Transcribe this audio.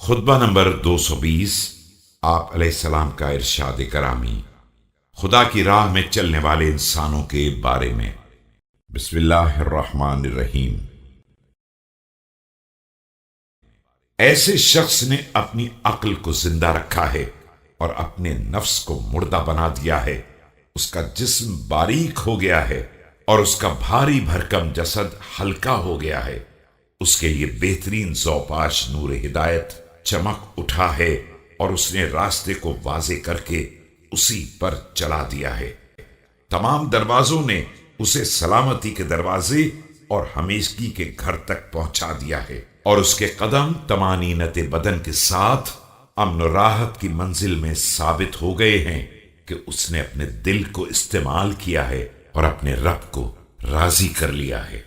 خطبہ نمبر 220 آپ علیہ السلام کا ارشاد کرامی خدا کی راہ میں چلنے والے انسانوں کے بارے میں۔ بسم اللہ الرحمن الرحیم۔ ایسے شخص نے اپنی عقل کو زندہ رکھا ہے اور اپنے نفس کو مردہ بنا دیا ہے، اس کا جسم باریک ہو گیا ہے اور اس کا بھاری بھرکم جسد ہلکا ہو گیا ہے، اس کے یہ بہترین زوپاش نور ہدایت چمک اٹھا ہے اور اس نے راستے کو واضح کر کے اسی پر چلا دیا ہے۔ تمام دروازوں نے اسے سلامتی کے دروازے اور ہمیشگی کے گھر تک پہنچا دیا ہے، اور اس کے قدم طمانینت بدن کے ساتھ امن و راحت کی منزل میں ثابت ہو گئے ہیں کہ اس نے اپنے دل کو استعمال کیا ہے اور اپنے رب کو راضی کر لیا ہے۔